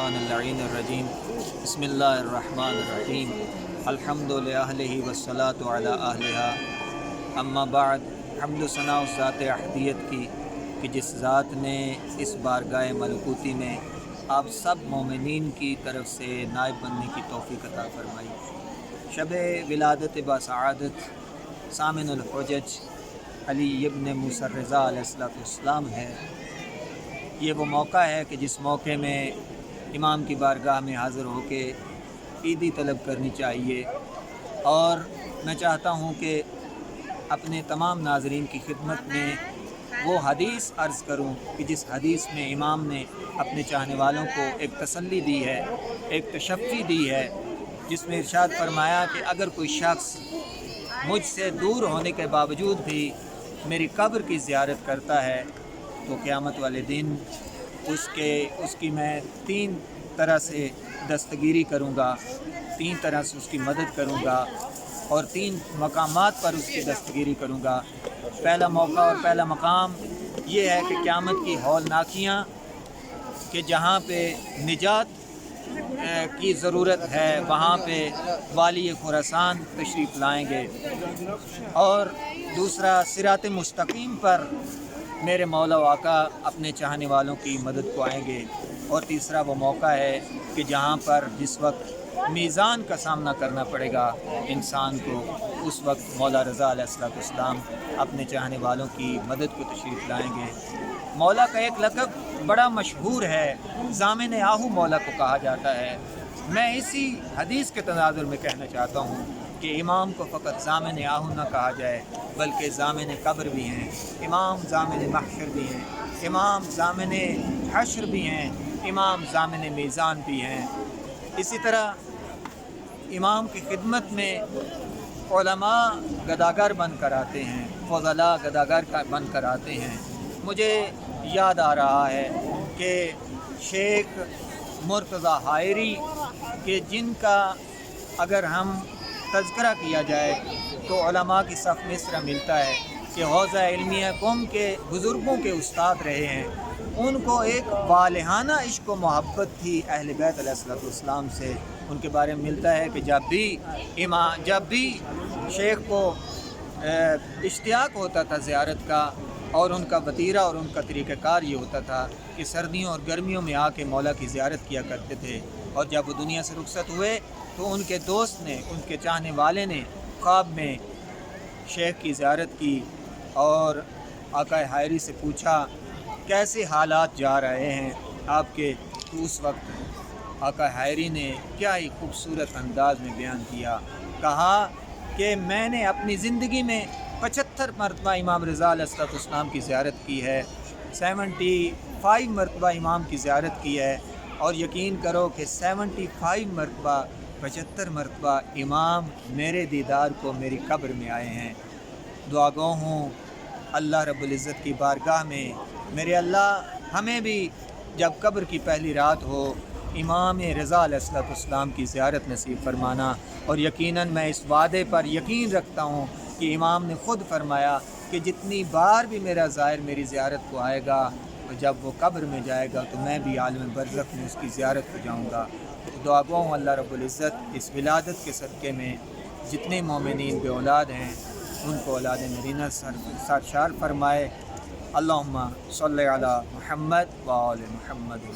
الشیطان اللعین الرجیم بسم اللہ الرحمن الرحیم الحمد للہ والصلاة علی اہلہا اما بعد حمد و ثنا اس ذات احدیت کی کہ جس ذات نے اس بارگاہ ملکوتی میں آپ سب مومنین کی طرف سے نائب بننے کی توفیق عطا فرمائی۔ شب ولادت باسعادت ثامن الحجج علی ابن موسیٰ الرضا علیہ السلام ہے۔ یہ وہ موقع ہے کہ جس موقع میں امام کی بارگاہ میں حاضر ہو کے عیدی طلب کرنی چاہیے، اور میں چاہتا ہوں کہ اپنے تمام ناظرین کی خدمت میں وہ حدیث عرض کروں کہ جس حدیث میں امام نے اپنے چاہنے والوں کو ایک تسلی دی ہے، ایک تشفی دی ہے، جس میں ارشاد فرمایا کہ اگر کوئی شخص مجھ سے دور ہونے کے باوجود بھی میری قبر کی زیارت کرتا ہے تو قیامت والے دن اس کی میں 3 طرح سے دستگیری کروں گا، 3 طرح سے اس کی مدد کروں گا، اور 3 مقامات پر اس کی دستگیری کروں گا۔ پہلا موقع اور پہلا مقام یہ ہے کہ قیامت کی ہولناکیاں کہ جہاں پہ نجات کی ضرورت ہے وہاں پہ والی خراسان تشریف لائیں گے، اور دوسرا صراط مستقیم پر میرے مولا و آقا اپنے چاہنے والوں کی مدد کو آئیں گے، اور تیسرا وہ موقع ہے کہ جہاں پر جس وقت میزان کا سامنا کرنا پڑے گا انسان کو، اس وقت مولا رضا علیہ السلام اپنے چاہنے والوں کی مدد کو تشریف لائیں گے۔ مولا کا ایک لقب بڑا مشہور ہے، ضامن آہو مولا کو کہا جاتا ہے۔ میں اسی حدیث کے تناظر میں کہنا چاہتا ہوں کہ امام کو فقط ضامن آہو نہ کہا جائے بلکہ ضامن قبر بھی ہیں، امام ضامن محشر بھی ہیں، امام ضامن حشر بھی ہیں، امام ضامن میزان بھی ہیں۔ اسی طرح امام کی خدمت میں علماء گداگر بن کر آتے ہیں، فضلاء گداگر بن کر آتے ہیں۔ مجھے یاد آ رہا ہے کہ شیخ مرتضیٰ حائری کہ جن کا اگر ہم تذکرہ کیا جائے تو علماء کی صف میں اس طرح ملتا ہے کہ حوزہ علمیہ قوم کے بزرگوں کے استاد رہے ہیں۔ ان کو ایک والہانہ عشق و محبت تھی اہل بیت علیہ السلام سے۔ ان کے بارے میں ملتا ہے کہ جب بھی شیخ کو اشتیاق ہوتا تھا زیارت کا، اور ان کا وتیرہ اور ان کا طریقہ کار یہ ہوتا تھا کہ سردیوں اور گرمیوں میں آ کے مولا کی زیارت کیا کرتے تھے، اور جب وہ دنیا سے رخصت ہوئے تو ان کے دوست نے، ان کے چاہنے والے نے خواب میں شیخ کی زیارت کی اور آقا حائری سے پوچھا کیسے حالات جا رہے ہیں آپ کے، تو اس وقت آقا حائری نے کیا ہی خوبصورت انداز میں بیان کیا، کہا کہ میں نے اپنی زندگی میں 75 مرتبہ امام رضا علیہ السلام کی زیارت کی ہے، 75 مرتبہ امام کی زیارت کی ہے، اور یقین کرو کہ 75 مرتبہ 75 مرتبہ امام میرے دیدار کو میری قبر میں آئے ہیں۔ دعا گو ہوں اللہ رب العزت کی بارگاہ میں، میرے اللہ ہمیں بھی جب قبر کی پہلی رات ہو امام رضا علیہ السلام کی زیارت نصیب فرمانا۔ اور یقیناً میں اس وعدے پر یقین رکھتا ہوں کہ امام نے خود فرمایا کہ جتنی بار بھی میرا زائر میری زیارت کو آئے گا، جب وہ قبر میں جائے گا تو میں بھی عالم برزخ میں اس کی زیارت کو جاؤں گا۔ دعا گو ہوں اللہ رب العزت اس ولادت کے صدقے میں جتنے مومنین بے اولاد ہیں ان کو اولاد نرینہ سرشار فرمائے۔ اللہم صلی علی محمد و آل محمد۔